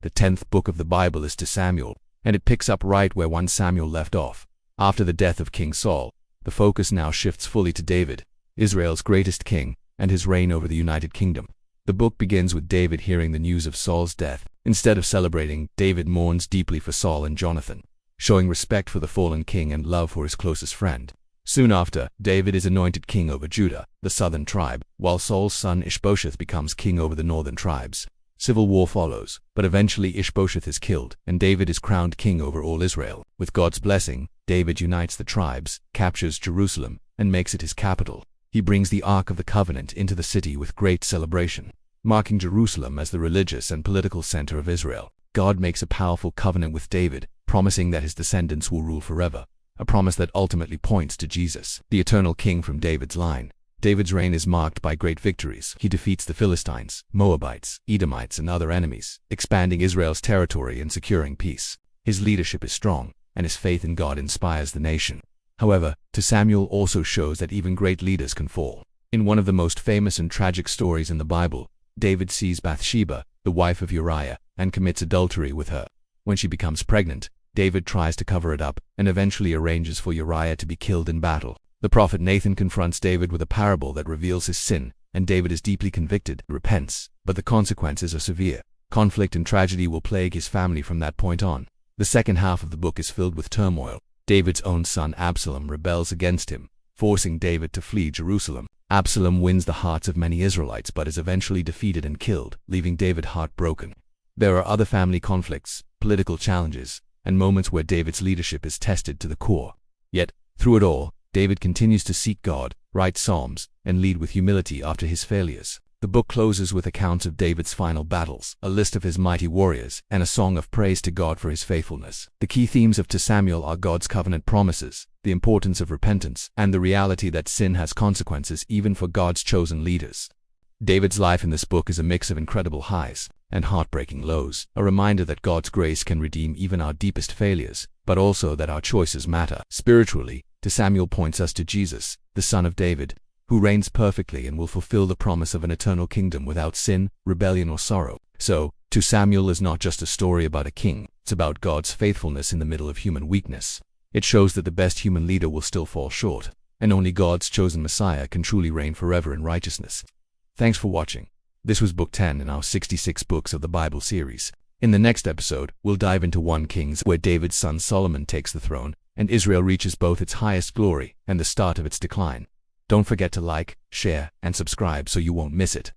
The 10th book of the Bible is 2 Samuel, and it picks up right where 1 Samuel left off. After the death of King Saul, the focus now shifts fully to David, Israel's greatest king, and his reign over the United Kingdom. The book begins with David hearing the news of Saul's death. Instead of celebrating, David mourns deeply for Saul and Jonathan, showing respect for the fallen king and love for his closest friend. Soon after, David is anointed king over Judah, the southern tribe, while Saul's son Ishbosheth becomes king over the northern tribes. Civil war follows, but eventually Ishbosheth is killed, and David is crowned king over all Israel. With God's blessing, David unites the tribes, captures Jerusalem, and makes it his capital. He brings the Ark of the Covenant into the city with great celebration, marking Jerusalem as the religious and political center of Israel. God makes a powerful covenant with David, promising that his descendants will rule forever, a promise that ultimately points to Jesus, the eternal king from David's line. David's reign is marked by great victories. He defeats the Philistines, Moabites, Edomites, and other enemies, expanding Israel's territory and securing peace. His leadership is strong, and his faith in God inspires the nation. However, 2 Samuel also shows that even great leaders can fall. In one of the most famous and tragic stories in the Bible, David sees Bathsheba, the wife of Uriah, and commits adultery with her. When she becomes pregnant, David tries to cover it up and eventually arranges for Uriah to be killed in battle. The prophet Nathan confronts David with a parable that reveals his sin, and David is deeply convicted, repents, but the consequences are severe. Conflict and tragedy will plague his family from that point on. The second half of the book is filled with turmoil. David's own son Absalom rebels against him, forcing David to flee Jerusalem. Absalom wins the hearts of many Israelites but is eventually defeated and killed, leaving David heartbroken. There are other family conflicts, political challenges, and moments where David's leadership is tested to the core. Yet, through it all, David continues to seek God, write psalms, and lead with humility after his failures. The book closes with accounts of David's final battles, a list of his mighty warriors, and a song of praise to God for his faithfulness. The key themes of 2 Samuel are God's covenant promises, the importance of repentance, and the reality that sin has consequences even for God's chosen leaders. David's life in this book is a mix of incredible highs and heartbreaking lows, a reminder that God's grace can redeem even our deepest failures, but also that our choices matter. Spiritually, 2 Samuel points us to Jesus, the Son of David, who reigns perfectly and will fulfill the promise of an eternal kingdom without sin, rebellion, or sorrow. So, 2 Samuel is not just a story about a king, it's about God's faithfulness in the middle of human weakness. It shows that the best human leader will still fall short, and only God's chosen Messiah can truly reign forever in righteousness. Thanks for watching. This was Book 10 in our 66 Books of the Bible series. In the next episode, we'll dive into 1 Kings, where David's son Solomon takes the throne, and Israel reaches both its highest glory and the start of its decline. Don't forget to like, share, and subscribe so you won't miss it.